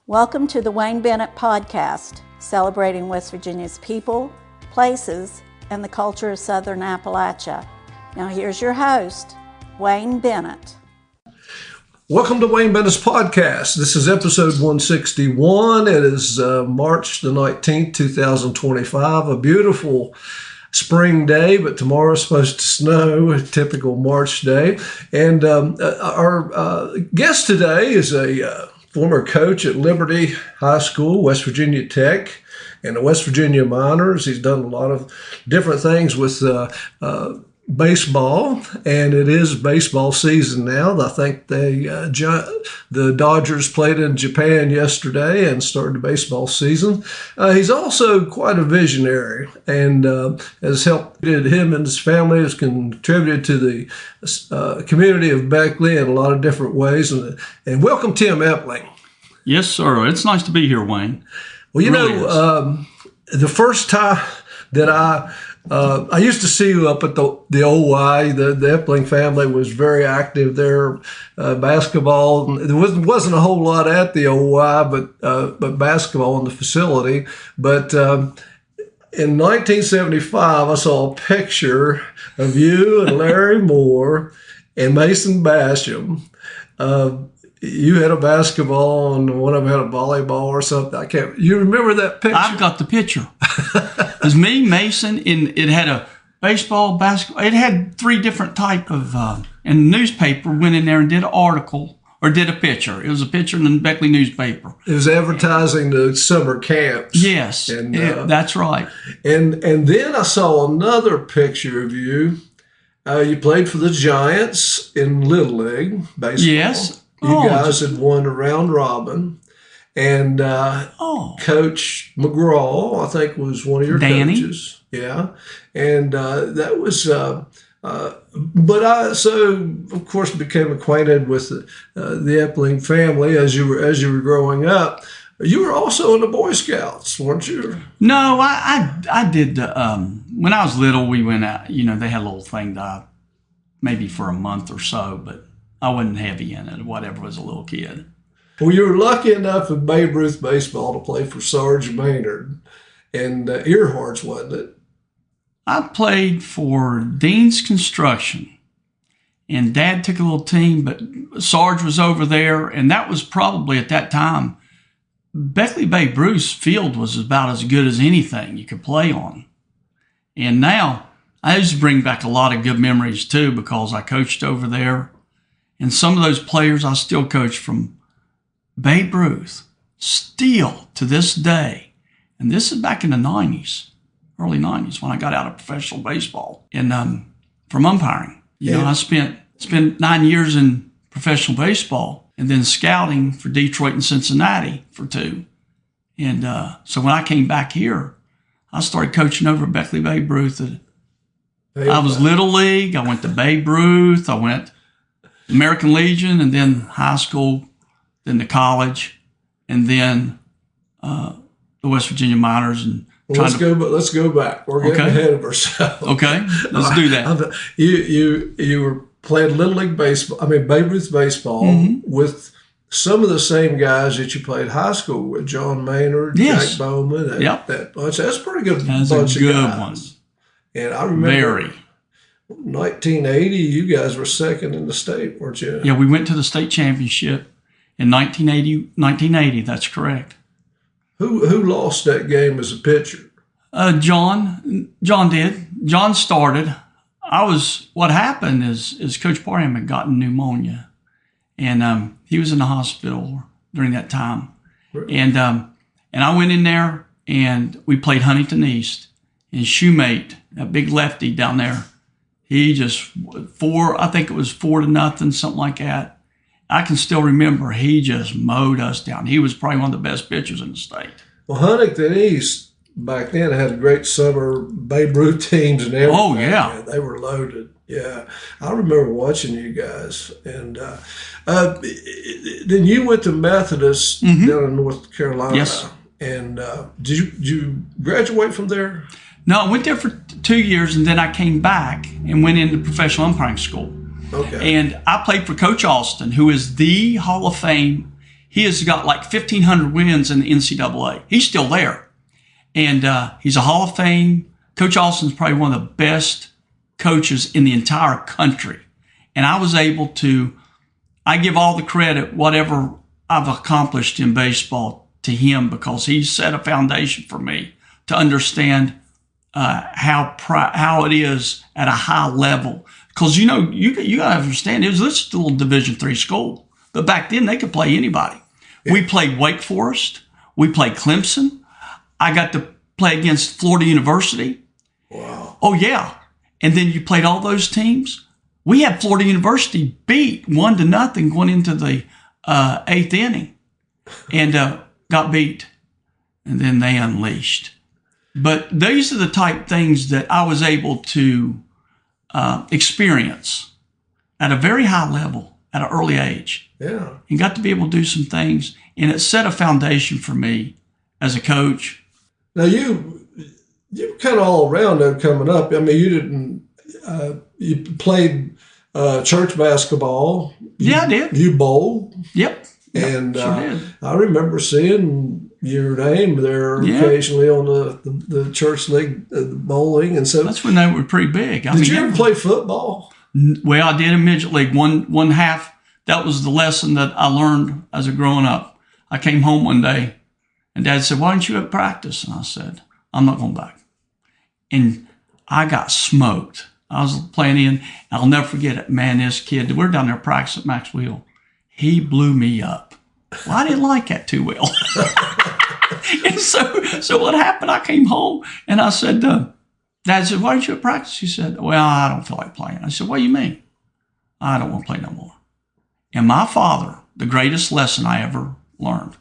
Welcome to the Wayne Bennett podcast, celebrating West Virginia's people, places, and the culture of Southern Appalachia. Now here's your host, Wayne Bennett. Welcome to Wayne Bennett's podcast. This is episode 161. It is March the 19th, 2025, a beautiful spring day, but tomorrow's supposed to snow, a typical March day. And our guest today is a former coach at Liberty High School, West Virginia Tech, and the West Virginia Miners. He's done a lot of different things with baseball, and it is baseball season now. I think the Dodgers played in Japan yesterday and started the baseball season. He's also quite a visionary and has helped him and his family, has contributed to the community of Beckley in a lot of different ways. And welcome, Tim Epling. Yes, sir. It's nice to be here, Wayne. Well, you know, the first time that I used to see you up at the OY. The Epling family was very active there. Basketball. There wasn't a whole lot at the OY, but basketball in the facility. But in 1975, I saw a picture of you and Larry Moore and Mason Basham. You had a basketball and one of them had a volleyball or something. You remember that picture? I've got the picture. It was me, Mason, and it had a baseball, basketball. It had three different type of, and the newspaper went in there and did an article or did a picture. It was a picture in the Beckley newspaper. It was advertising the summer camps. Yes, and, that's right. And then I saw another picture of you. You played for the Giants in Little League baseball. Yes. You guys had won a round robin. And Coach McGraw, I think, was one of your coaches. Yeah. And that was, but I, so of course, became acquainted with the Epling family as you were growing up. You were also in the Boy Scouts, weren't you? No, I did. When I was little, we went out, you know, they had a little thing maybe for a month or so, but I wasn't heavy in it, whatever, as a little kid. Well, you were lucky enough in Babe Ruth baseball to play for Sarge Maynard and Earhart's, wasn't it? I played for Dean's Construction, and Dad took a little team, but Sarge was over there, and that was probably at that time, Beckley Babe Ruth's field was about as good as anything you could play on. And now I used to bring back a lot of good memories too, because I coached over there, and some of those players I still coach from Babe Ruth, still to this day, and this is back in the 90s, early 90s, when I got out of professional baseball and from umpiring. You know, I spent 9 years in professional baseball and then scouting for Detroit and Cincinnati for 2. And so when I came back here, I started coaching over at Beckley Babe Ruth. I was Little League. I went to Babe Ruth. I went American Legion, and then high school, then the college, and then the West Virginia Miners. And let's go back. We're getting ahead of ourselves. Okay, let's do that. You were playing Little League baseball. I mean Babe Ruth baseball with some of the same guys that you played high school with, John Maynard, Jack Bowman, that bunch. That's a pretty good bunch of guys. And I remember 1980, you guys were second in the state, weren't you? Yeah, we went to the state championship in 1980, that's correct. Who lost that game as a pitcher? John did. John started. What happened is Coach Parham had gotten pneumonia, and he was in the hospital during that time. Really? And I went in there, and we played Huntington East, and Shoemate, that big lefty down there, he just, I think it was 4-0, something like that. I can still remember he just mowed us down. He was probably one of the best pitchers in the state. Well, Huntington East back then had great summer Babe Ruth teams and everything. Oh, yeah. They were loaded. Yeah. I remember watching you guys. And then you went to Methodist down in North Carolina. Yes. And did you graduate from there? No, I went there for 2 years, and then I came back and went into professional umpiring school. Okay. And I played for Coach Austin, who is the Hall of Fame He has got like 1,500 wins in the NCAA. He's still there. And he's a Hall of Fame. Coach Austin's probably one of the best coaches in the entire country. And I was able to, I give all the credit, whatever I've accomplished in baseball, to him, because he set a foundation for me to understand how it is at a high level. Because, you got to understand, this is a little Division III school. But back then, they could play anybody. Yeah. We played Wake Forest. We played Clemson. I got to play against Florida University. Wow. Oh, yeah. And then you played all those teams. We had Florida University beat 1-0 going into the 8th inning and got beat. And then they unleashed. But these are the type things that I was able to experience at a very high level at an early age. Yeah. And got to be able to do some things. And it set a foundation for me as a coach. Now, you kind of all around though coming up. I mean, you didn't, you played church basketball. I did. You bowled. Yep. And sure did. I remember seeing your name there occasionally on the church league bowling. And so that's when they were pretty big. Did you ever play football? Well, I did in midget league, one half. That was the lesson that I learned as a growing up. I came home one day and Dad said, "Why don't you at practice?" And I said, "I'm not going back." And I got smoked. I was playing in, and I'll never forget it. Man, this kid, we're down there practicing at Max Wheel. He blew me up. Well, I didn't like that too well. And so what happened? I came home and I said, Dad said, "Why don't you at practice?" He said, "Well, I don't feel like playing." I said, "What do you mean?" "I don't want to play no more." And my father, the greatest lesson I ever learned,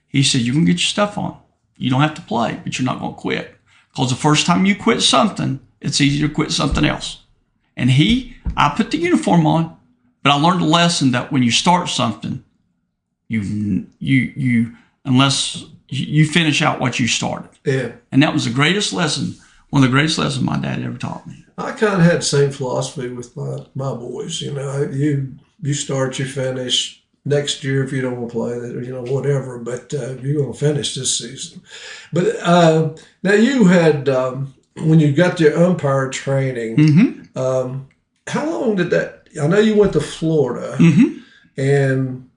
he said, "You can get your stuff on. You don't have to play, but you're not going to quit. Because the first time you quit something, it's easier to quit something else." And I put the uniform on, but I learned a lesson that when you start something, unless you finish out what you started. Yeah. And that was the greatest lesson, one of the greatest lessons my dad ever taught me. I kind of had the same philosophy with my boys. You start, you finish. Next year, if you don't want to play, whatever, but you're going to finish this season. But now you had, when you got your umpire training, mm-hmm. How long did that, I know you went to Florida, mm-hmm. and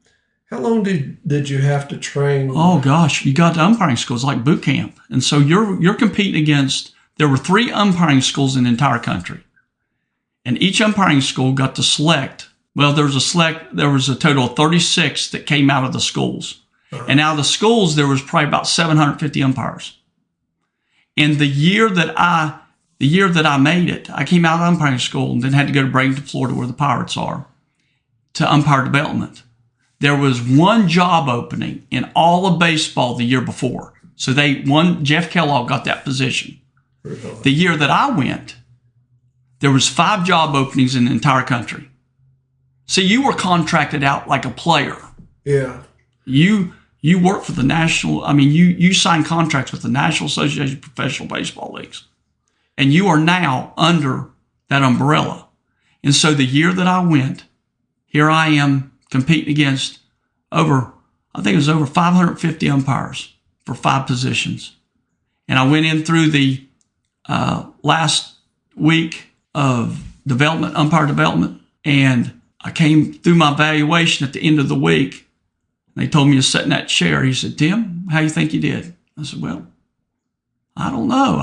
how long did you have to train? Oh, gosh, you got to umpiring schools like boot camp. And so you're competing against, there were 3 umpiring schools in the entire country. And each umpiring school got to select. Well, there was a total of 36 that came out of the schools. Uh-huh. And out of the schools, there was probably about 750 umpires. And the year that I made it, I came out of umpiring school and then had to go to Bradenton, Florida, where the Pirates are, to umpire development. There was one job opening in all of baseball the year before. So Jeff Kellogg got that position. Really? The year that I went, there was 5 job openings in the entire country. So you were contracted out like a player. Yeah. You work for the you signed contracts with the National Association of Professional Baseball Leagues. And you are now under that umbrella. And so the year that I went, here I am competing against over 550 umpires for 5 positions. And I went in through the last week of umpire development, and I came through my evaluation at the end of the week. They told me to sit in that chair. He said, "Tim, how you think you did?" I said, "Well, I don't know."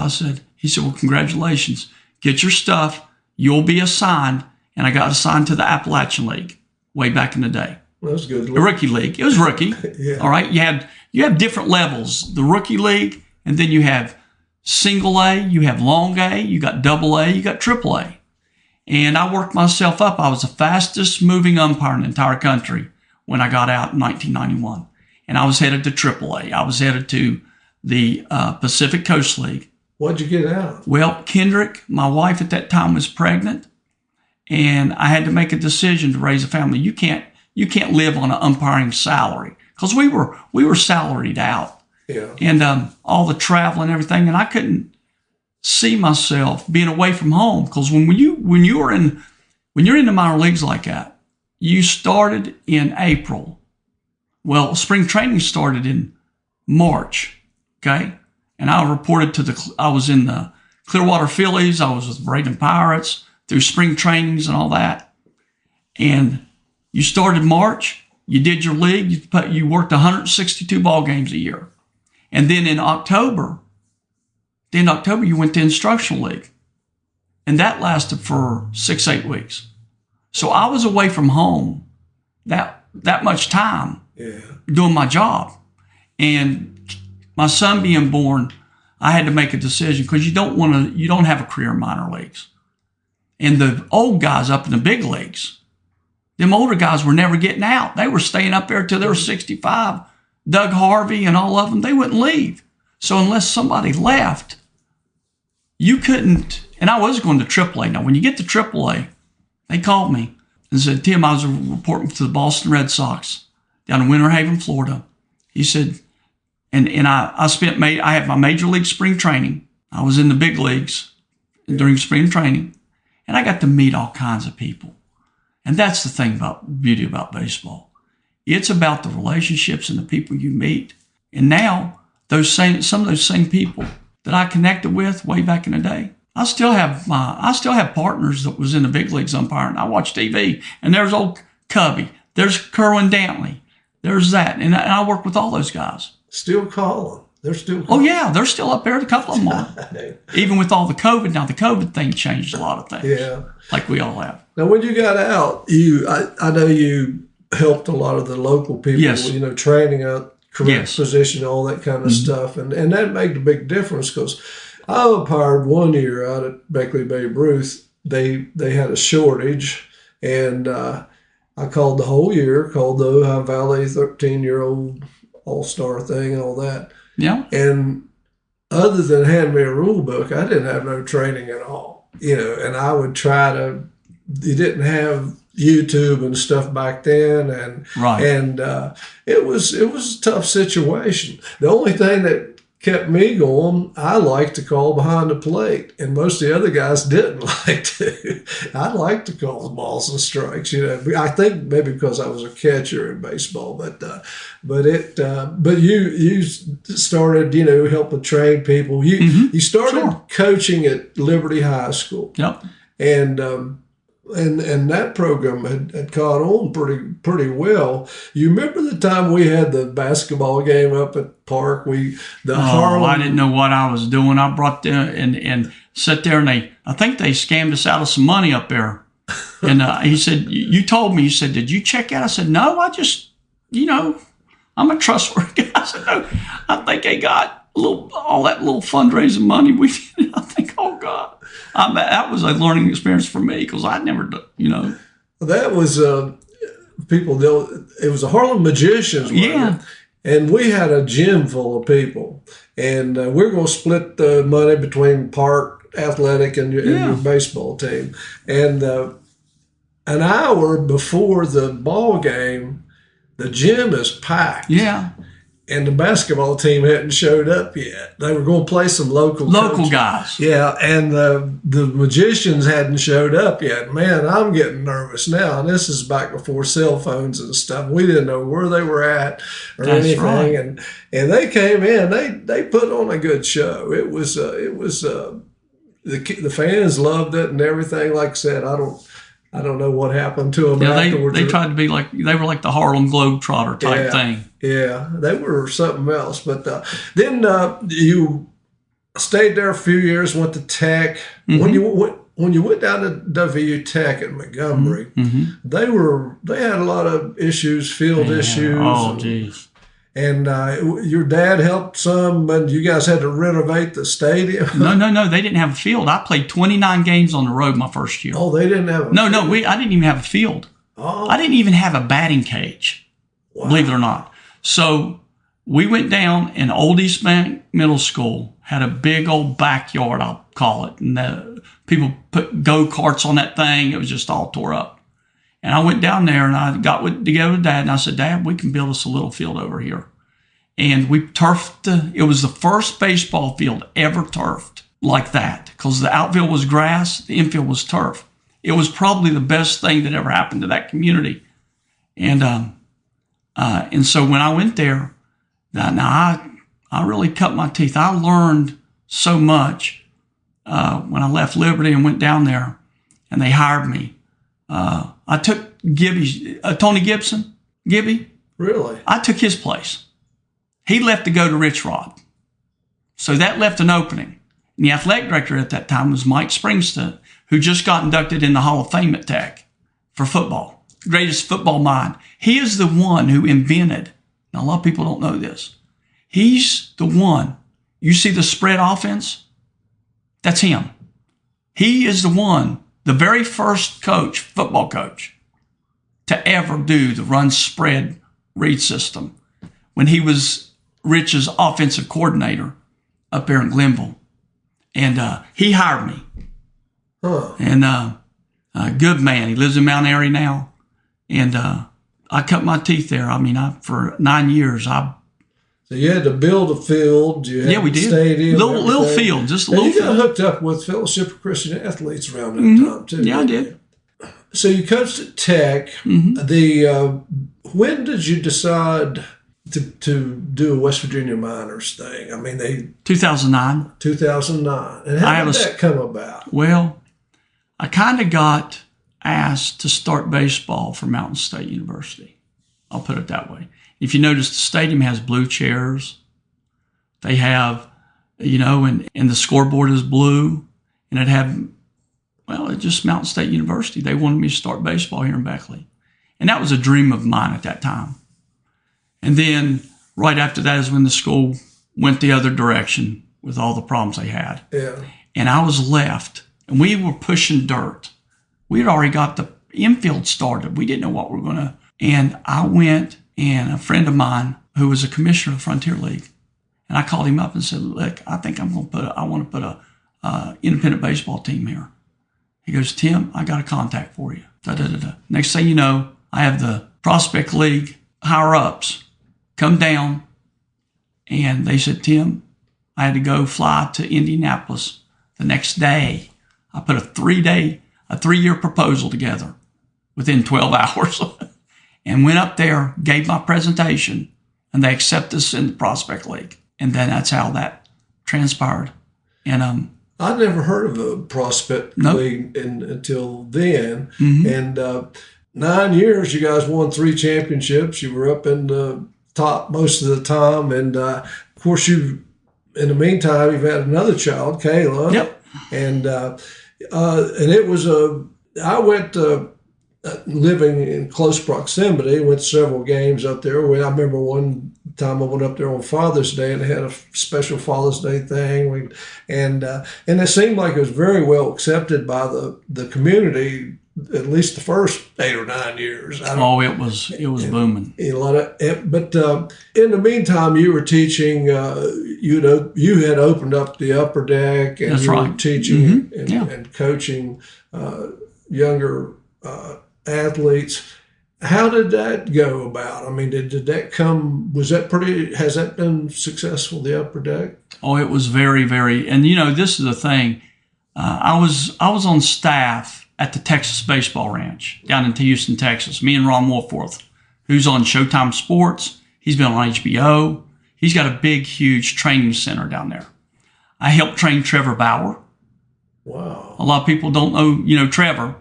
He said, "Well, congratulations. Get your stuff. You'll be assigned." And I got assigned to the Appalachian League way back in the day. That was good. The rookie league. It was rookie. Yeah. All right. You have different levels. The rookie league, and then you have single A, you have long A, you got double A, you got triple A. And I worked myself up. I was the fastest moving umpire in the entire country when I got out in 1991. And I was headed to AAA. I was headed to the Pacific Coast League. What'd you get out? Well, Kendrick, my wife at that time, was pregnant, and I had to make a decision to raise a family. You can't live on an umpiring salary, because we were salaried out. Yeah. And all the travel and everything, and I couldn't see myself being away from home, because when you're in the minor leagues like that, you started in April Well, spring training started in March, okay? And I reported I was in the Clearwater Phillies, I was with Braden Pirates through spring trainings and all that. And you started March, you did your league, you worked 162 ball games a year. And then in October, you went to instructional league. And that lasted for 6-8 weeks. So I was away from home that much time doing my job. And my son being born, I had to make a decision because you don't have a career in minor leagues. And the old guys up in the big leagues, them older guys were never getting out. They were staying up there till they were 65. Doug Harvey and all of them, they wouldn't leave. So unless somebody left, you couldn't. And I was going to AAA. Now, when you get to AAA, they called me and said, Tim, I was reporting to the Boston Red Sox down in Winter Haven, Florida. He said, and I had my major league spring training. I was in the big leagues during spring training, and I got to meet all kinds of people. And that's the beauty about baseball. It's about the relationships and the people you meet. And now, some of those same people that I connected with way back in the day, I still have partners that was in the big leagues umpiring. I watch TV, and there's old Cubby, there's Kerwin Dantley, there's that, and I work with all those guys. Still calling. They're still Oh calling. yeah, they're still up there. A couple of them are. Even with all the COVID. Now the COVID thing changed a lot of things. Yeah. Like we all have. Now when you got out, I know you helped a lot of the local people. Yes. Training a correct position, all that kind of stuff, and that made a big difference because I umpired one year out at Beckley Babe Ruth. They had a shortage, and I called the whole year. Called the Ohio Valley 13-year-old all-star thing and all that. Yeah. And other than handing me a rule book, I didn't have no training at all. And I would you didn't have YouTube and stuff back then, and it was a tough situation. The only thing that kept me going, I liked to call behind the plate, and most of the other guys didn't like to. I liked to call balls and strikes. I think maybe because I was a catcher in baseball, but you started, helping train people. You started coaching at Liberty High School. Yep. And that program had caught on pretty well. You remember the time we had the basketball game up at Park? Harlem. I didn't know what I was doing. I brought them and sat there, and I think they scammed us out of some money up there. And he said, "You told me." He said, "Did you check out?" I said, "No, I just, I'm a trustworthy guy." I said, "No, I think they got all that little fundraising money we did." I think, oh God. That was a learning experience for me because I'd never done, That was it was a Harlem Magicians. Yeah. And we had a gym full of people. And we're going to split the money between Park Athletic and your baseball team. And an hour before the ball game, the gym is packed. Yeah. And the basketball team hadn't showed up yet. They were going to play some local guys. Yeah, and the Magicians hadn't showed up yet. Man, I'm getting nervous now. And this is back before cell phones and stuff. We didn't know where they were at or anything. Right. And they came in. They put on a good show. It was the fans loved it and everything. Like I said, I don't know what happened to them afterwards. They tried to be they were like the Harlem Globetrotter type thing. Yeah, they were something else. But then you stayed there a few years, went to Tech. Mm-hmm. When you went down to W Tech at Montgomery, they had a lot of issues, field issues. Oh, geez. And your dad helped some, and you guys had to renovate the stadium. No, they didn't have a field. I played 29 games on the road my first year. Oh, they didn't have a field? No, I didn't even have a field. Oh. I didn't even have a batting cage, believe it or not. So we went down, and Old East Bank Middle School had a big old backyard, I'll call it. And people put go-karts on that thing. It was just all tore up. And I went down there and I got together with Dad and I said, "Dad, we can build us a little field over here." And we turfed. It was the first baseball field ever turfed like that because the outfield was grass, the infield was turf. It was probably the best thing that ever happened to that community. And And so when I went there, now I really cut my teeth. I learned so much when I left Liberty and went down there, and they hired me. I took Tony Gibby. Really? I took his place. He left to go to Rich Rod. So that left an opening. And the athletic director at that time was Mike Springston, who just got inducted in the Hall of Fame at Tech for football. Greatest football mind. He is the one who invented, now a lot of people don't know this, he's the one, you see the spread offense? That's him. He is the one, the very first coach, football coach, to ever do the run spread read system when he was Rich's offensive coordinator up there in Glenville. And he hired me. Huh. And good man. He lives in Mount Airy now. And I cut my teeth there. I mean, for 9 years, So you had to build a field. You had we to did. Stadium. Little field, just a little field. You got field. hooked up with Fellowship of Christian Athletes around that time, too. Yeah, I did. So you coached at Tech. When did you decide to do a West Virginia Minors thing? I mean, 2009. 2009. And how did that come about? Well, I kind of got asked to start baseball for Mountain State University. I'll put it that way. If you notice, the stadium has blue chairs. They have, and the scoreboard is blue. And it had, it's just Mountain State University. They wanted me to start baseball here in Beckley. And that was a dream of mine at that time. And then right after that is when the school went the other direction with all the problems they had. Yeah. And I was left, and we were pushing dirt. We had already got the infield started. We didn't know what we were going to. And I went, and a friend of mine who was a commissioner of the Frontier League, and I called him up and said, look, I think I want to put a independent baseball team here. He goes, Tim, I got a contact for you. Next thing you know, I have the Prospect League higher-ups come down, and they said, Tim, I had to go fly to Indianapolis the next day. I put a 3-year proposal together within 12 hours and went up there, gave my presentation, and they accepted us in the Prospect League. And then that's how that transpired. And I'd never heard of a Prospect League until then. Mm-hmm. And 9 years, you guys won 3 championships. You were up in the top most of the time. And, of course, in the meantime, you've had another child, Kayla. Yep. And it was I went living in close proximity, went to several games up there. I remember one time I went up there on Father's Day, and they had a special Father's Day thing. And it seemed like it was very well accepted by the community, at least the first 8 or 9 years. it was booming. But in the meantime, you were teaching. You had opened up the upper deck, and That's you right. were teaching Mm-hmm. and coaching younger athletes. How did that go about? I mean, did that come? Has that been successful? The upper deck? Oh, it was very, very. And this is the thing. I was on staff at the Texas Baseball Ranch down in Houston, Texas. Me and Ron Wolforth, who's on Showtime Sports. He's been on HBO. He's got a big, huge training center down there. I helped train Trevor Bauer. Wow. A lot of people don't know, Trevor.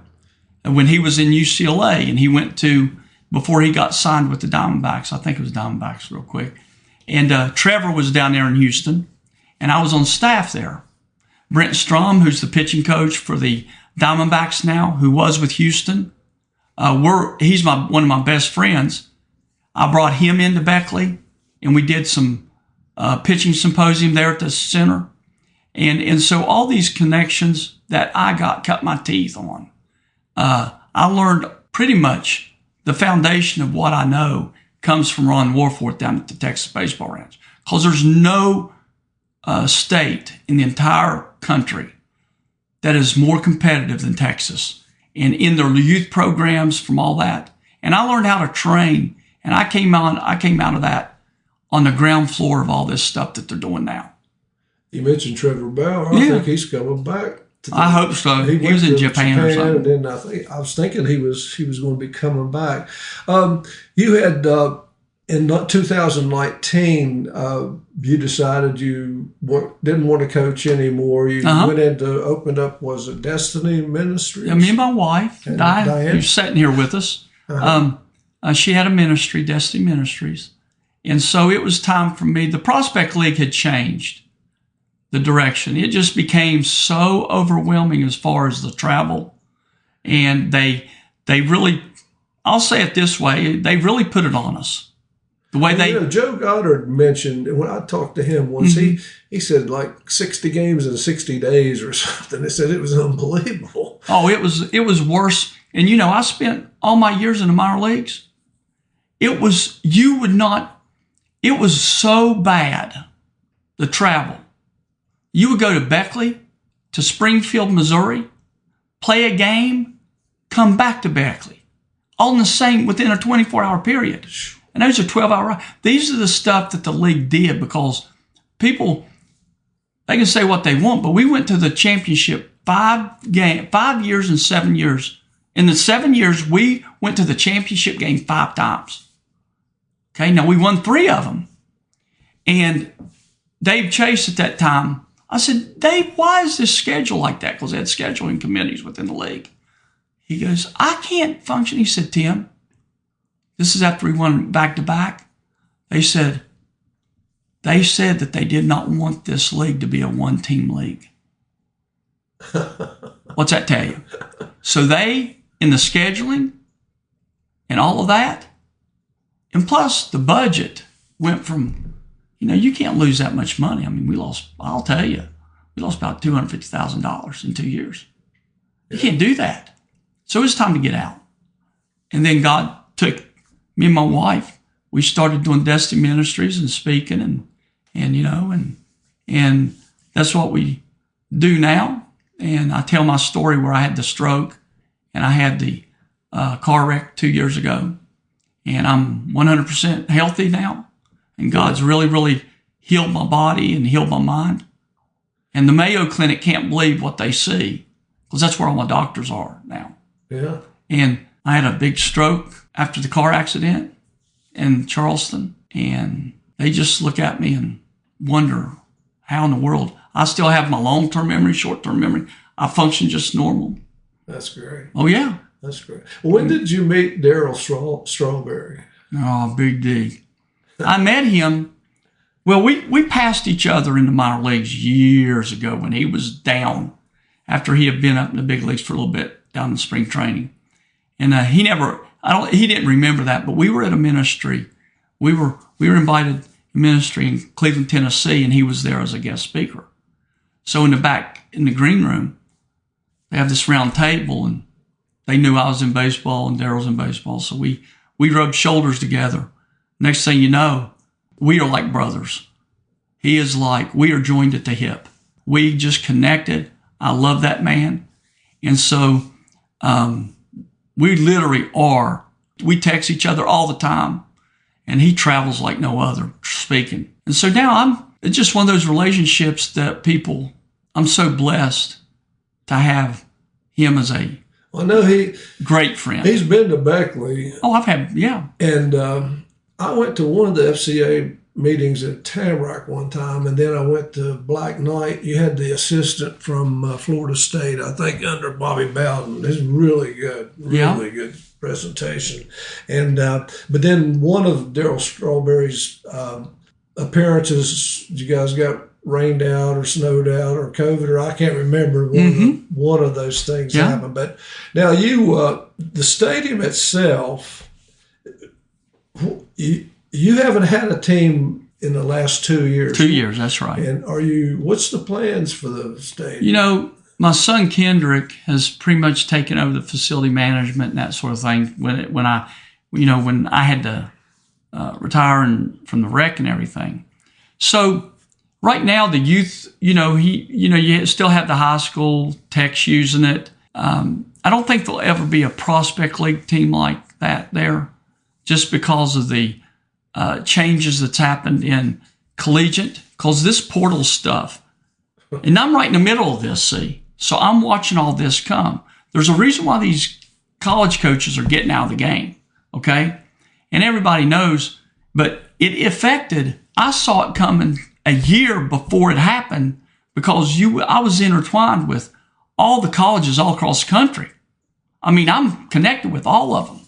When he was in UCLA, and he went before he got signed with the Diamondbacks, I think it was Diamondbacks real quick. And Trevor was down there in Houston, and I was on staff there. Brent Strom, who's the pitching coach for the Diamondbacks now, who was with Houston, he's one of my best friends. I brought him into Beckley, and we did some pitching symposium there at the center. And so all these connections that I cut my teeth on, I learned pretty much the foundation of what I know comes from Ron Wolforth down at the Texas Baseball Ranch. Because there's no state in the entire country that is more competitive than Texas. And in their youth programs from all that. And I learned how to train. And I came out of that on the ground floor of all this stuff that they're doing now. You mentioned Trevor Bauer. I think he's coming back. I hope so. He was in Japan or something. And then I was thinking he was going to be coming back. You had in 2019, you decided you didn't want to coach anymore. You went into, opened up, was it Destiny Ministries? Yeah, me and my wife, Diane, who's sitting here with us, she had a ministry, Destiny Ministries. And so it was time for me. The Prospect League had changed the direction. It just became so overwhelming as far as the travel. And they really, I'll say it this way, they really put it on us. The way Joe Goddard mentioned, when I talked to him once, he said like 60 games in 60 days or something. He said it was unbelievable. Oh, it was worse. And I spent all my years in the minor leagues. It was so bad, the travel. You would go to Beckley, to Springfield, Missouri, play a game, come back to Beckley, all in the same, within a 24-hour period. And those are 12-hour rides. These are the stuff that the league did because people, they can say what they want, but we went to the championship 5 years and 7 years. In the 7 years, we went to the championship game 5 times. Okay, now we won 3 of them. And Dave Chase at that time, I said, Dave, why is this schedule like that? Because they had scheduling committees within the league. He goes, I can't function. He said, Tim, this is after we won back-to-back. They said that they did not want this league to be a one-team league. What's that tell you? So they, in the scheduling and all of that, and plus the budget went from, you can't lose that much money. I mean, I'll tell you, we lost about $250,000 in 2 years. You can't do that. So it was time to get out. And then God took me and my wife, we started doing Destiny Ministries and speaking and that's what we do now. And I tell my story where I had the stroke and I had the car wreck 2 years ago. And I'm 100% healthy now. And God's really, really healed my body and healed my mind. And the Mayo Clinic can't believe what they see because that's where all my doctors are now. Yeah. And I had a big stroke after the car accident in Charleston. And they just look at me and wonder how in the world. I still have my long-term memory, short-term memory. I function just normal. That's great. Oh, yeah. That's great. When did you meet Darryl Strawberry? Oh, Big D. I met him. Well, we passed each other in the minor leagues years ago when he was down after he had been up in the big leagues for a little bit down in spring training. And he didn't remember that, but we were at a ministry. We were invited to a ministry in Cleveland, Tennessee, and he was there as a guest speaker. So in the back, in the green room, they have this round table, and they knew I was in baseball and Darryl's in baseball. So we rubbed shoulders together. Next thing you know, we are like brothers. He is like, we are joined at the hip. We just connected. I love that man. And so we literally are. We text each other all the time. And he travels like no other, speaking. And so now it's just one of those relationships that I'm so blessed to have him as a great friend. He's been to Beckley. Oh, I've had, yeah. And I went to one of the FCA meetings at Tamarack one time, and then I went to Black Knight. You had the assistant from Florida State, I think, under Bobby Bowden. It's really good, really good presentation. And but then one of Darryl Strawberry's appearances, you guys got rained out or snowed out or COVID, or I can't remember. One of those things happened. But now the stadium itself, you haven't had a team in the last 2 years. 2 years, that's right. And what's the plans for the stadium? My son Kendrick has pretty much taken over the facility management and that sort of thing. When I had to retire from the rec and everything. So right now the youth, you still have the high school techs using it. I don't think there'll ever be a prospect league team like that there, just because of the changes that's happened in collegiate. Because this portal stuff, and I'm right in the middle of this. See. So I'm watching all this come. There's a reason why these college coaches are getting out of the game, okay? And everybody knows But it affected, I saw it coming a year before it happened because I was intertwined with all the colleges all across the country. I mean, I'm connected with all of them.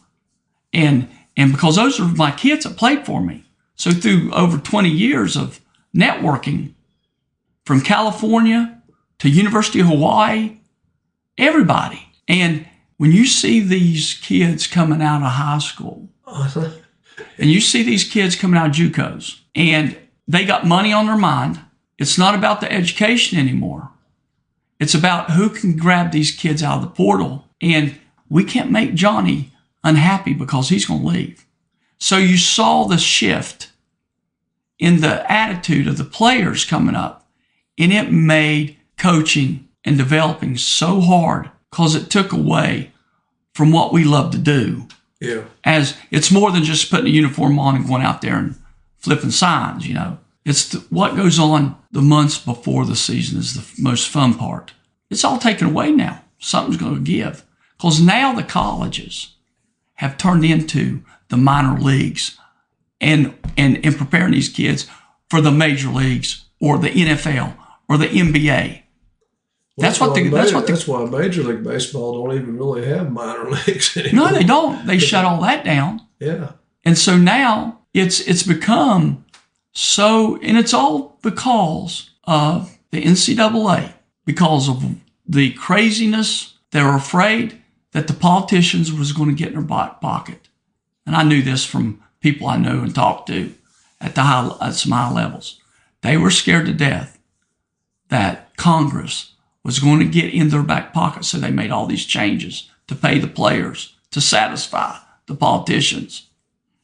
And because those are my kids that played for me. So through over 20 years of networking, from California to University of Hawaii, everybody. And when you see these kids coming out of high school, and you see these kids coming out of JUCOs, and they got money on their mind, it's not about the education anymore. It's about who can grab these kids out of the portal. And we can't make Johnny unhappy because he's going to leave. So you saw the shift in the attitude of the players coming up, and it made coaching and developing so hard because it took away from what we love to do. Yeah. As it's more than just putting a uniform on and going out there and flipping signs, It's what goes on the months before the season is the most fun part. It's all taken away now. Something's going to give. Because now the colleges have turned into the minor leagues and preparing these kids for the major leagues or the NFL or the NBA. That's why Major League Baseball don't even really have minor leagues anymore. No, they don't. They shut all that down. Yeah. And so now it's become so, and it's all because of the NCAA, because of the craziness. They were afraid that the politicians was going to get in their back pocket. And I knew this from people I know and talked to at some high levels. They were scared to death that Congress was going to get in their back pocket, so they made all these changes to pay the players to satisfy the politicians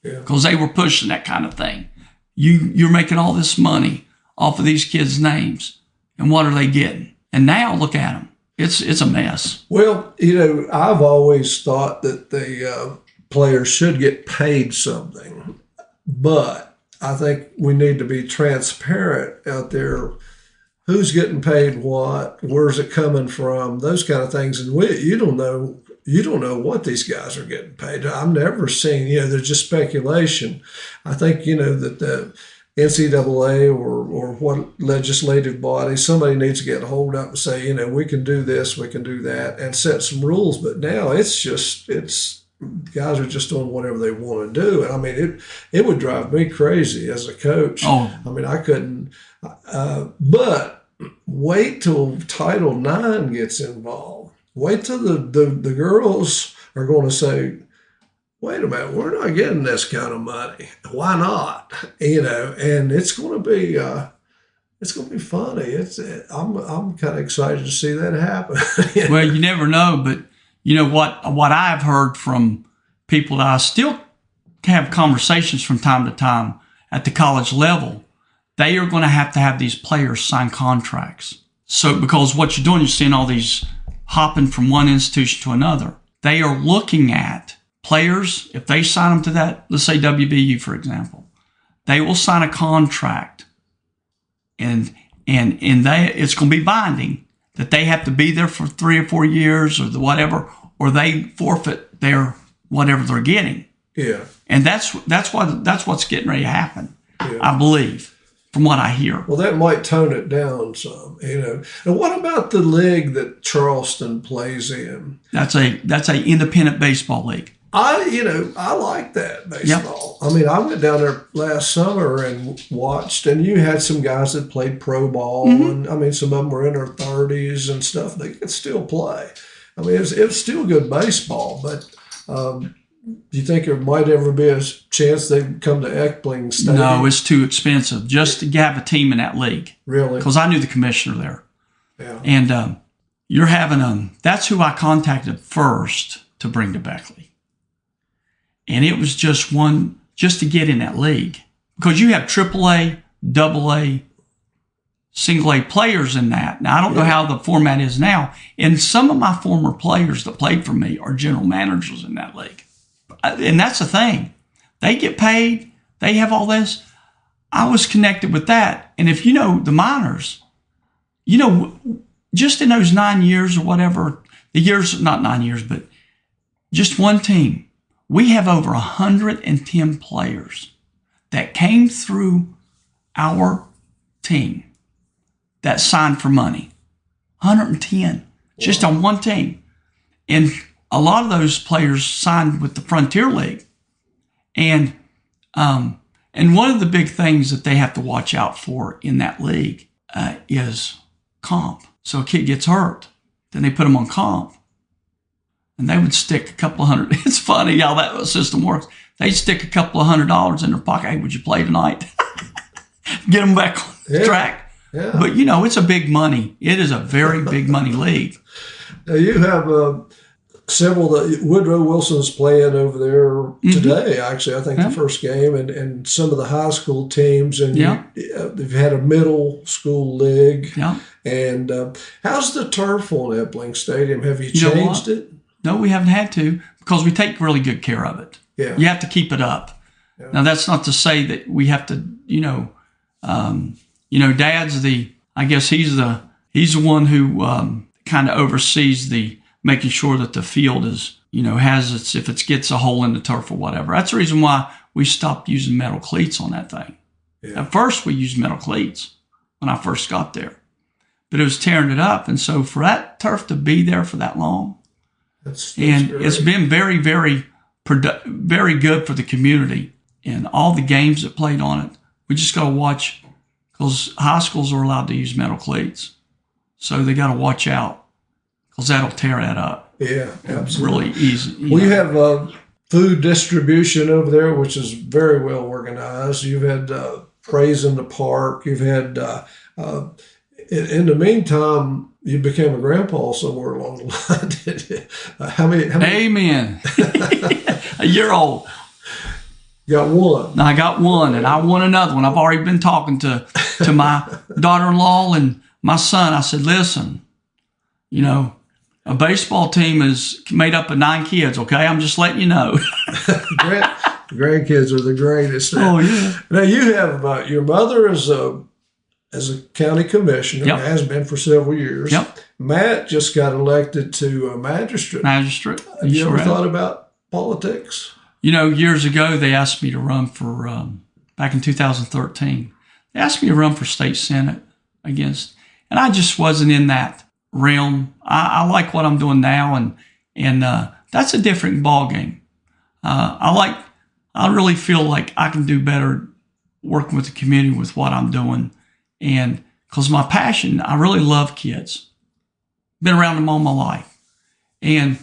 because they were pushing that kind of thing. You're making all this money off of these kids' names, and what are they getting? And now look at them. It's a mess. Well, I've always thought that the players should get paid something, but I think we need to be transparent out there. Who's getting paid what? Where's it coming from? Those kind of things. And you don't know what these guys are getting paid. I've never seen, there's just speculation. I think, that the NCAA or what legislative body, somebody needs to get a hold up and say, we can do this, we can do that, and set some rules. But now it's guys are just doing whatever they want to do. And I mean, it would drive me crazy as a coach. Oh. I mean, I couldn't, but wait till Title IX gets involved. Wait till the girls are going to say, wait a minute, we're not getting this kind of money. Why not? And it's going to be funny. I'm kind of excited to see that happen. Well, you never know, but what I've heard from people that I still have conversations from time to time at the college level, they are going to have these players sign contracts. So because what you're doing, you're seeing all these hopping from one institution to another. They are looking at players, if they sign them to that, let's say WVU, for example, they will sign a contract and it's going to be binding that they have to be there for 3 or 4 years or whatever, or they forfeit their whatever they're getting. Yeah. And that's what's getting ready to happen, I believe, from what I hear. Well, that might tone it down some, And what about the league that Charleston plays in? That's a independent baseball league. I like that baseball. Yep. I mean, I went down there last summer and watched, and you had some guys that played pro ball, and I mean, some of them were in their 30s and stuff. They could still play. I mean, it's still good baseball, but do you think there might ever be a chance they come to Epling Stadium? No, it's too expensive just to have a team in that league. Really? Because I knew the commissioner there. Yeah. And you're having that's who I contacted first to bring to Beckley. And it was just to get in that league. Because you have AAA, AA, single A players in that. Now, I don't know how the format is now. And some of my former players that played for me are general managers in that league. And that's the thing. They get paid. They have all this. I was connected with that. And if the minors, just in those 9 years or whatever, the years, not 9 years, but just one team, we have over 110 players that came through our team that signed for money. 110 just on one team. And a lot of those players signed with the Frontier League. And one of the big things that they have to watch out for in that league is comp. So a kid gets hurt, then they put them on comp. And they would stick a couple of hundred. It's funny how that system works. They'd stick a couple of $100 in their pocket. Hey, would you play tonight? Get them back on the track. Yeah. But, it's a big money. It is a very big money league. Now you have several that Woodrow Wilson's playing over there today, actually, I think the first game, and some of the high school teams, and you've had a middle school league. Yeah. And how's the turf on Epling Stadium? Have you changed it? No, we haven't had to, because we take really good care of it. Yeah. You have to keep it up. Yeah. Now, that's not to say that we have to, Dad's he's the one who kind of oversees the making sure that the field is, if it gets a hole in the turf or whatever. That's the reason why we stopped using metal cleats on that thing. Yeah. At first, we used metal cleats when I first got there, but it was tearing it up. And so for that turf to be there for that long, that's great. It's been very, very, very good for the community and all the games that played on it. We just got to watch, because high schools are allowed to use metal cleats. So they got to watch out, because that'll tear that up. Yeah, absolutely. Really easy. You have food distribution over there, which is very well organized. You've had Praise in the Park. You've had, in the meantime, you became a grandpa somewhere along the line. How many? Amen. A year old. You got one. I got one, and I want another one. I've already been talking to my daughter-in-law and my son. I said, listen, a baseball team is made up of 9 kids, okay? I'm just letting you know. Grandkids are the greatest. Oh, yeah. Now, you have your mother is as a county commissioner, has been for several years. Yep. Matt just got elected to a magistrate. Have you ever thought about politics? Years ago, they asked me to run for, back in 2013, they asked me to run for state senate and I just wasn't in that realm. I like what I'm doing now, and that's a different ballgame. I really feel like I can do better working with the community with what I'm doing. And because my passion, I really love kids. Been around them all my life. And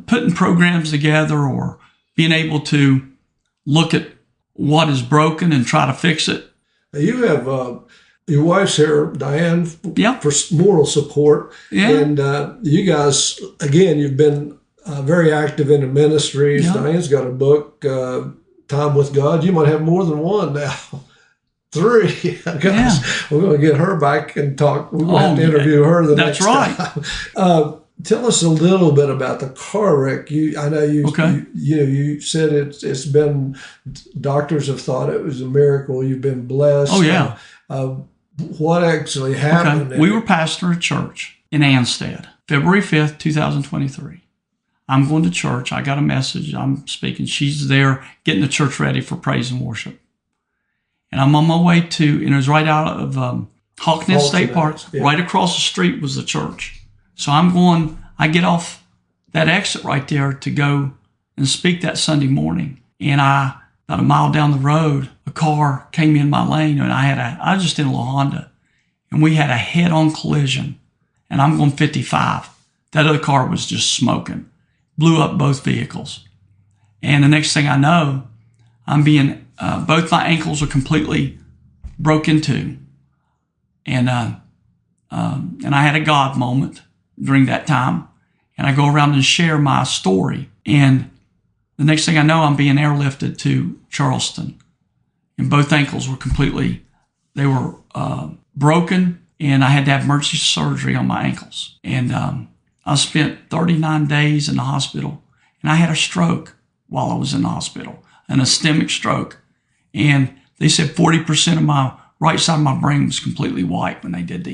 putting programs together or being able to look at what is broken and try to fix it. You have your wife's here, Diane, for moral support. Yeah. And you guys, again, you've been very active in the ministries. Yeah. Diane's got a book, Time with God. You might have more than one now. 3. Gosh, we're going to get her back and talk. We're going to have to interview her the next time. That's right. Tell us a little bit about the car wreck. I know you said it's been, doctors have thought it was a miracle. You've been blessed. Oh, yeah. What actually happened? Okay. We were pastor at church in Anstead, February 5th, 2023. I'm going to church. I got a message. I'm speaking. She's there getting the church ready for praise and worship. And I'm on my way to, and it was right out of Hawkness State Park. Yeah. Right across the street was the church. So I get off that exit right there to go and speak that Sunday morning. And about a mile down the road, a car came in my lane, and I was just in a little Honda, and we had a head-on collision, and I'm going 55. That other car was just smoking, blew up both vehicles. And the next thing I know, I'm both my ankles are completely broke into. And I had a God moment during that time. And I go around and share my story. And the next thing I know, I'm being airlifted to Charleston. And both ankles were they were broken. And I had to have emergency surgery on my ankles. And I spent 39 days in the hospital. And I had a stroke while I was in the hospital, an ischemic stroke. And they said 40% of my right side of my brain was completely white when they did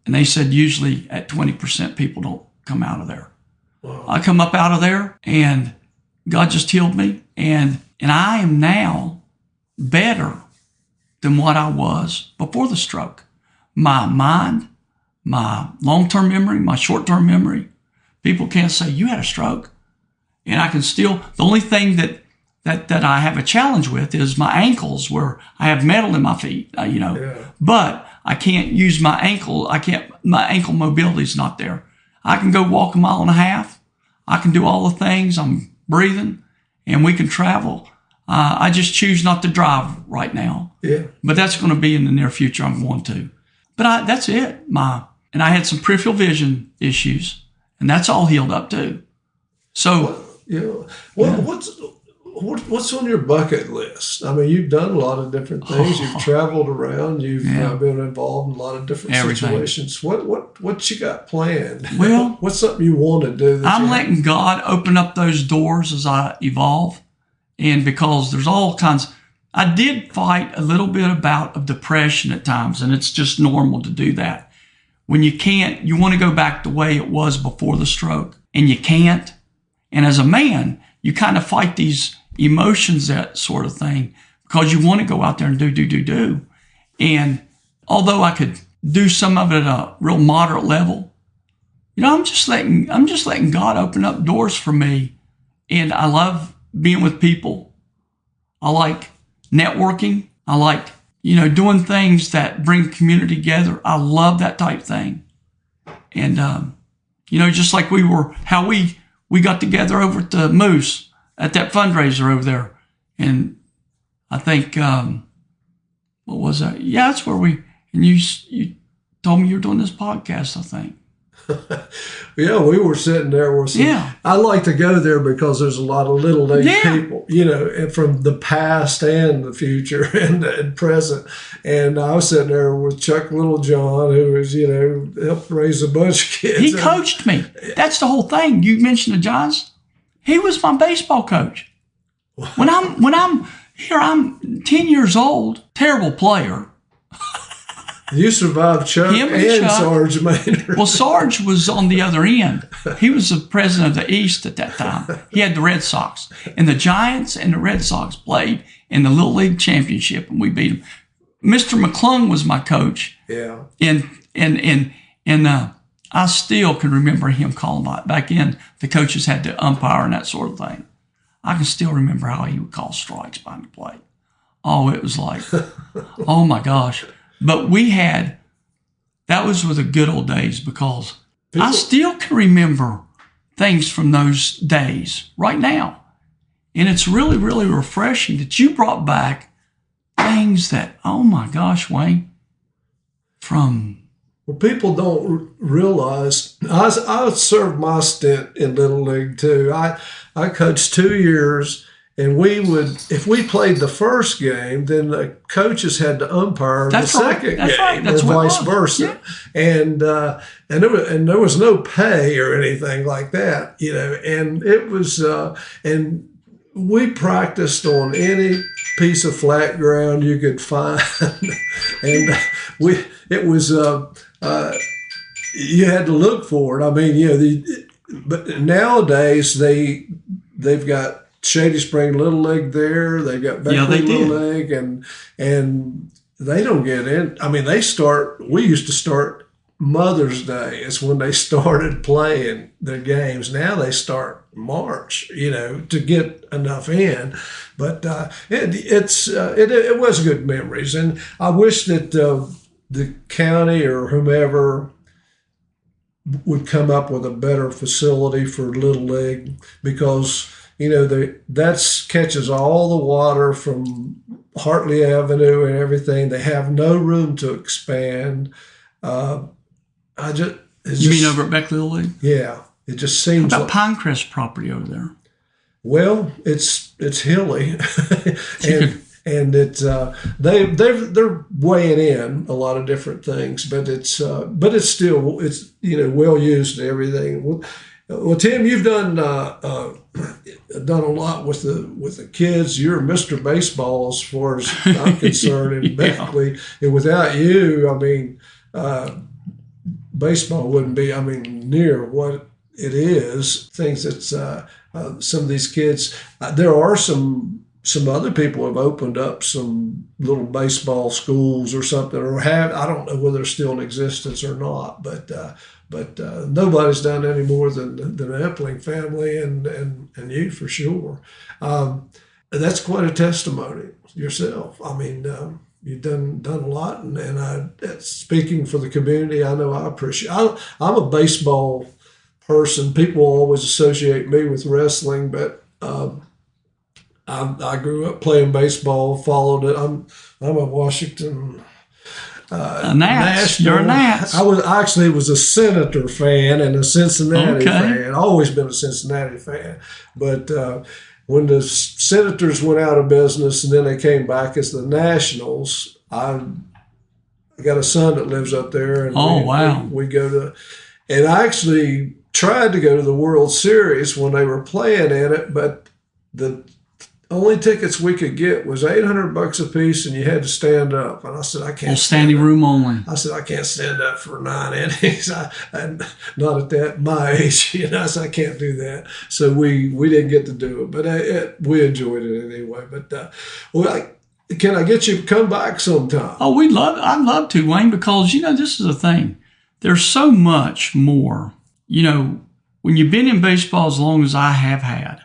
and they said usually at 20% people don't come out of there. Wow. I come up out of there, and God just healed me. And I am now better than what I was before the stroke. My mind, my long-term memory, my short-term memory. People can't say, you had a stroke. And I can still, the only thing that I have a challenge with is my ankles, where I have metal in my feet, but I can't use my ankle. My ankle mobility is not there. I can go walk 1.5 miles. I can do all the things. I'm breathing and we can travel. I just choose not to drive right now. Yeah. But that's going to be in the near future. I'm going to. But that's it. And I had some peripheral vision issues, and that's all healed up too. So, what's on your bucket list? I mean, you've done a lot of different things. You've traveled around. You've been involved in a lot of different situations. What you got planned? Well, what's something you want to do? I'm letting God open up those doors as I evolve. And because there's all kinds, I did fight a little bit of depression at times, and it's just normal to do that. When you can't, you want to go back the way it was before the stroke, and you can't. And as a man, you kind of fight these emotions, that sort of thing, because you want to go out there and do. And although I could do some of it at a real moderate level, I'm just letting God open up doors for me. And I love being with people. I like networking. I like, doing things that bring community together. I love that type thing. And, just like how we got together over at the Moose at that fundraiser over there. And I think, what was that? Yeah, that's where and you told me you were doing this podcast, I think. Yeah, we were sitting there. I like to go there because there's a lot of little league people, from the past and the future and present. And I was sitting there with Chuck Littlejohn, who was, helped raise a bunch of kids. He coached me. That's the whole thing. You mentioned the Giants. He was my baseball coach. When I'm here, I'm 10 years old, terrible player. You survived Chuck and Sarge Maynard. Well, Sarge was on the other end. He was the president of the East at that time. He had the Red Sox. And the Giants and the Red Sox played in the Little League Championship, and we beat them. Mr. McClung was my coach. Yeah. And I still can remember him calling back in. The coaches had to umpire and that sort of thing. I can still remember how he would call strikes behind the plate. Oh, it was like, oh my gosh. But that was with the good old days, because I still can remember things from those days right now. And it's really, really refreshing that you brought back things that, oh my gosh, Wayne, Well, people don't realize, I served my stint in Little League too. I coached 2 years. And if we played the first game, then the coaches had to umpire the second game, or vice versa. Yeah. And there was no pay or anything like that, And it was, and we practiced on any piece of flat ground you could find, and it was you had to look for it. I mean, but nowadays they've got Shady Spring Little League there. They got Beckley Little League, and they don't get in. I mean, we used to start Mother's Day is when they started playing their games. Now they start March, to get enough in. But it was good memories, and I wish that the county or whomever would come up with a better facility for Little League, because that catches all the water from Hartley Avenue and everything. They have no room to expand. You mean over at Beckley Little League? Yeah, it just seems. How about Pinecrest property over there? Well, it's hilly, and it's they're weighing in a lot of different things, but it's still well used and everything. Well, Tim, you've done a lot with the kids. You're Mr. Baseball as far as I'm concerned in Beckley. And without you, I mean, baseball wouldn't be, near what it is. Things that some of these kids, there are some some other people have opened up some little baseball schools or something, or have, I don't know whether they're still in existence or not, but nobody's done any more than the Epling family and you for sure. That's quite a testimony yourself. I mean, you've done a lot, and speaking for the community, I know I appreciate. I'm a baseball person. People always associate me with wrestling, but I grew up playing baseball, followed it. I'm a Washington Nats. You're a Nats. I actually was a Senator fan and a Cincinnati fan. Always been a Cincinnati fan, but when the Senators went out of business and then they came back as the Nationals, I got a son that lives up there, and we go to, and I actually tried to go to the World Series when they were playing in it, but the only tickets we could get was $800 a piece, and you had to stand up. And I said, I can't. Standing room only. I said, I can't stand up for 9 innings. I'm not at my age. I said, I can't do that. So we didn't get to do it, but we enjoyed it anyway. But can I get you to come back sometime? Oh, I'd love to, Wayne, because this is the thing. There's so much more. When you've been in baseball as long as I have had,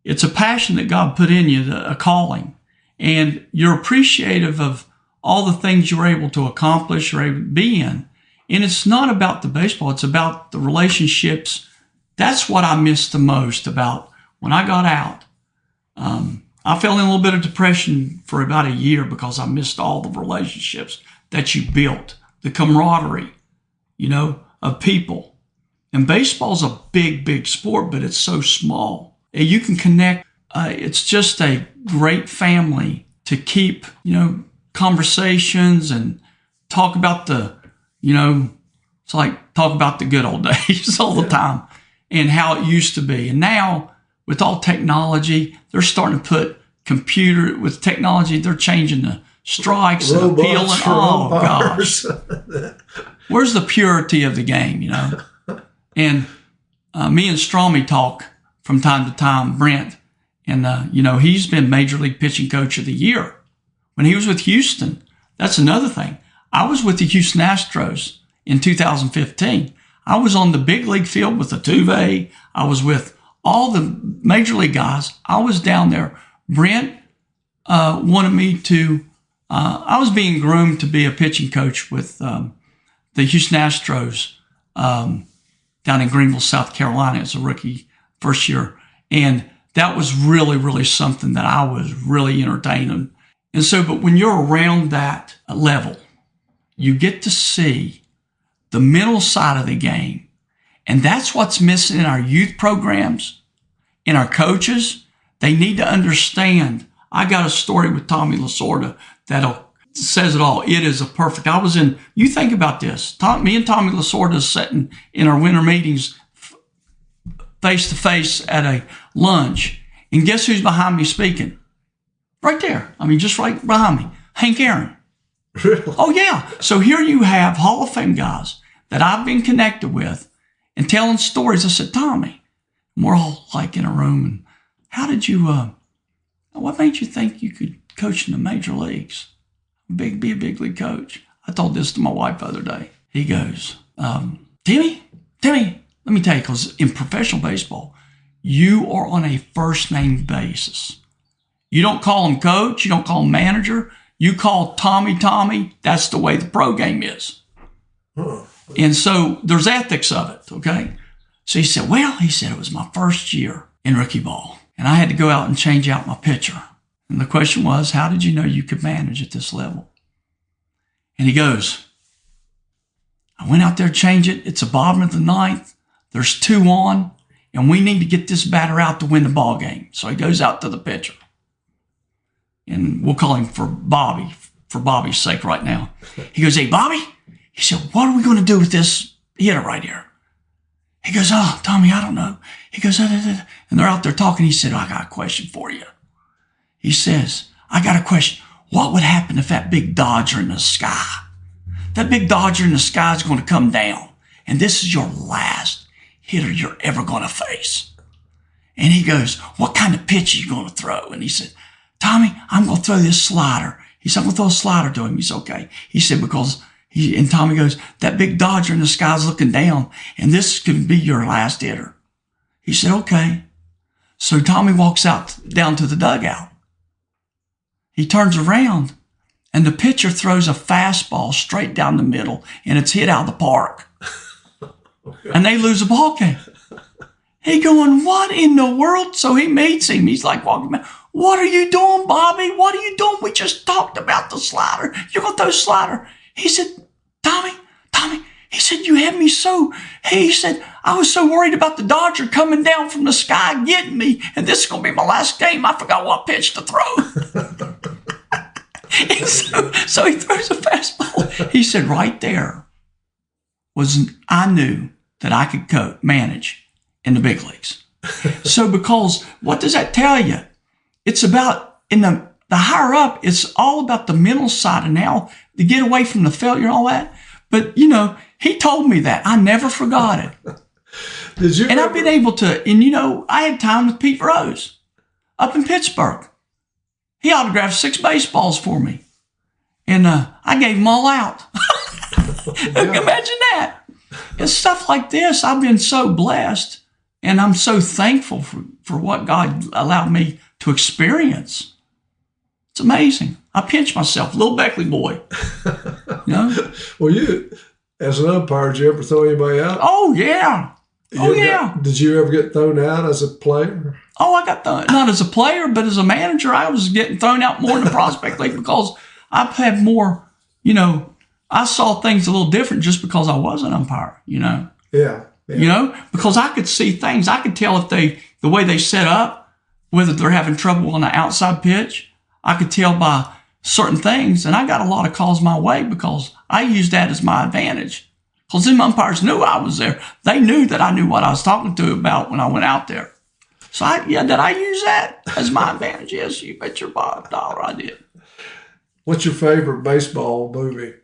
it's a passion that God put in you, a calling, and you're appreciative of all the things you're able to accomplish or able to be in. And it's not about the baseball, it's about the relationships. That's what I missed the most about when I got out. I fell in a little bit of depression for about a year because I missed all the relationships that you built, the camaraderie, of people. And baseball's a big, big sport, but it's so small. And you can connect. It's just a great family to keep, conversations and talk about it's like talk about the good old days all the time and how it used to be. And now with all technology, they're starting to put with technology, they're changing the strikes and appeal and gosh. Where's the purity of the game, And me and Stromy talk from time to time, Brent, and he's been Major League Pitching Coach of the Year. When he was with Houston, that's another thing. I was with the Houston Astros in 2015. I was on the big league field with Altuve. I was with all the Major League guys. I was down there. Brent wanted me to, I was being groomed to be a pitching coach with the Houston Astros down in Greenville, South Carolina as a rookie first year. And that was really, really something that I was really entertaining. And so, but when you're around that level, you get to see the mental side of the game. And that's what's missing in our youth programs, in our coaches. They need to understand. I got a story with Tommy Lasorda that says it all. It is you think about this. Me and Tommy Lasorda sitting in our winter meetings face to face at a lunch. And guess who's behind me speaking? Right there. Just right behind me. Hank Aaron. Really? Oh, yeah. So here you have Hall of Fame guys that I've been connected with and telling stories. I said, Tommy, we're all like in a room. And how did you, what made you think you could coach in the major leagues? Be a big league coach. I told this to my wife the other day. He goes, Timmy, let me tell you, because in professional baseball, you are on a first name basis. You don't call him coach. You don't call him manager. You call Tommy. That's the way the pro game is. And so there's ethics of it, okay? So he said, it was my first year in rookie ball, and I had to go out and change out my pitcher. And the question was, how did you know you could manage at this level? And he goes, I went out there to change it. It's the bottom of the ninth. There's 2 on, and we need to get this batter out to win the ball game. So he goes out to the pitcher. And we'll call him for Bobby's sake right now. He goes, hey, Bobby. He said, what are we going to do with this hitter right here? He goes, oh, Tommy, I don't know. He goes, and they're out there talking. He said, I got a question for you. He says, I got a question. What would happen if that big Dodger in the sky, is going to come down, and this is your last hitter you're ever going to face? And he goes, what kind of pitch are you going to throw? And he said, Tommy, I'm going to throw this slider. He said, I'm going to throw a slider to him. He said, okay. He said, and Tommy goes, that big Dodger in the sky's looking down, and this could be your last hitter. He said, okay. So Tommy walks out down to the dugout. He turns around, and the pitcher throws a fastball straight down the middle, and it's hit out of the park. And they lose a ball game. He going, what in the world? So he meets him. He's like walking back. What are you doing, Bobby? What are you doing? We just talked about the slider. You're going to throw a slider. He said, Tommy, he said, you had me so, he said, I was so worried about the Dodger coming down from the sky getting me, and this is going to be my last game. I forgot what pitch to throw. And so he throws a fastball. He said, right there I knew that I could manage in the big leagues. So because, what does that tell you? It's about, in the higher up, it's all about the mental side and how to get away from the failure and all that. But, he told me that. I never forgot it. I've been able to, and I had time with Pete Rose up in Pittsburgh. He autographed 6 baseballs for me. And I gave them all out. Imagine that. And stuff like this, I've been so blessed. And I'm so thankful for what God allowed me to experience. It's amazing. I pinch myself, little Beckley boy. Well, you, as an umpire, did you ever throw anybody out? Oh, yeah. Did you ever get thrown out as a player? Oh, I got thrown, not as a player, but as a manager, I was getting thrown out more in the prospect league because I've had more, I saw things a little different just because I was an umpire, Yeah. Because I could see things. I could tell if the way they set up, whether they're having trouble on the outside pitch. I could tell by certain things, and I got a lot of calls my way because I used that as my advantage. Because them umpires knew I was there. They knew that I knew what I was talking to about when I went out there. So, did I use that as my advantage? Yes, you bet your dollar I did. What's your favorite baseball movie?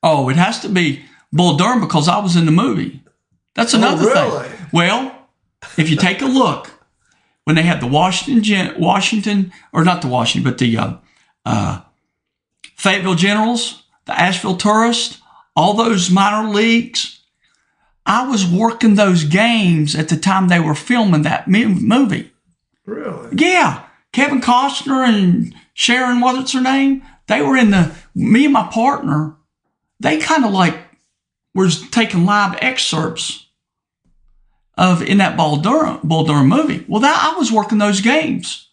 Oh, it has to be Bull Durham because I was in the movie. That's another thing. Well, if you take a look, when they had the Fayetteville Generals, the Asheville Tourists, all those minor leagues, I was working those games at the time they were filming that movie. Really? Yeah. Kevin Costner and Sharon, what's her name? They were me and my partner, they kind of were taking live excerpts in that Bull Durham movie. Well, I was working those games.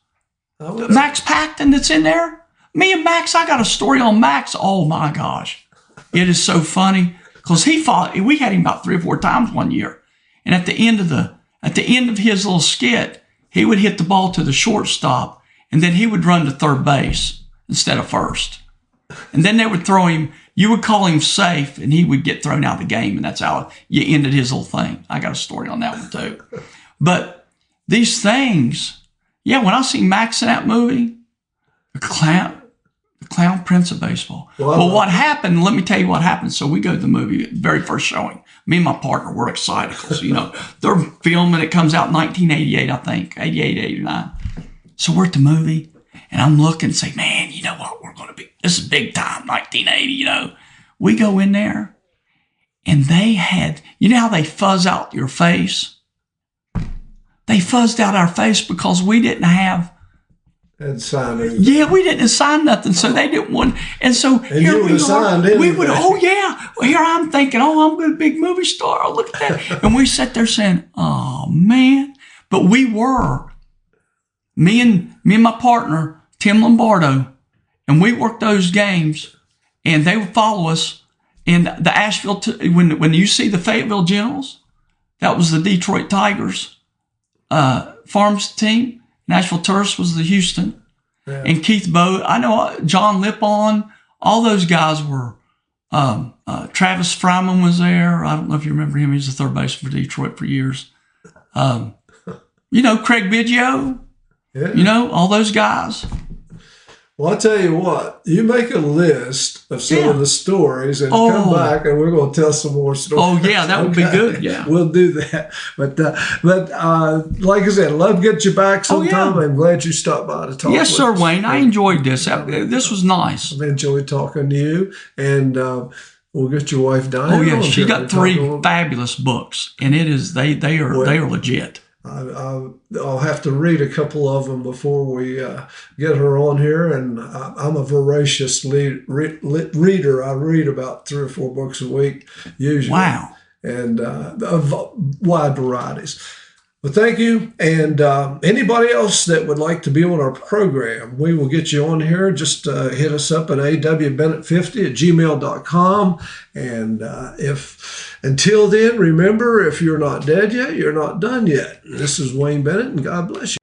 Max Paxton that's in there. Me and Max, I got a story on Max. Oh my gosh. It is so funny because we had him about 3 or 4 times one year. And at the end of his little skit, he would hit the ball to the shortstop and then he would run to third base instead of first. And then they would throw him, you would call him safe and he would get thrown out of the game. And that's how you ended his little thing. I got a story on that one too. But these things, when I see Max in that movie, the clown prince of baseball. Well, what happened, let me tell you what happened. So we go to the movie, very first showing. Me and my partner were excited because, they're filming, it comes out in 1988, I think, 88, 89. So we're at the movie. And I'm looking and say, man, you know what? We're going to be, this is big time, 1980, We go in there and they had, how they fuzz out your face? They fuzzed out our face because we didn't have. Hadn't signed anything. Yeah, we didn't sign nothing. So they didn't want, and so and here we are. Well, here I'm thinking, I'm going to be a big movie star. Oh, look at that. And we sat there saying, oh man. But we were, me and my partner, Tim Lombardo, and we worked those games, and they would follow us. And the Asheville, when you see the Fayetteville Generals, that was the Detroit Tigers farms team. Nashville Tourists was the Houston. Yeah. And Keith Bowe, I know John Lippon, all those guys were. Travis Fryman was there. I don't know if you remember him. He was the third baseman for Detroit for years. Craig Biggio, all those guys. Well, I'll tell you what, you make a list of some of the stories and come back and we're going to tell some more stories. Oh, yeah, that would be good. Yeah. We'll do that. But like I said, I'd love to get you back sometime. I'm glad you stopped by to talk. Yes, sir, Wayne. I enjoyed this. This was nice. I've enjoyed talking to you. And we'll get your wife Diane. Oh, yeah. She's got 3 fabulous books. And it is they are legit. I'll have to read a couple of them before we get her on here. And I'm a voracious reader. I read about 3 or 4 books a week usually. Wow. And of wide varieties. Well, thank you. And anybody else that would like to be on our program, we will get you on here. Just hit us up at awbennett50@gmail.com. And until then, remember, if you're not dead yet, you're not done yet. This is Wayne Bennett, and God bless you.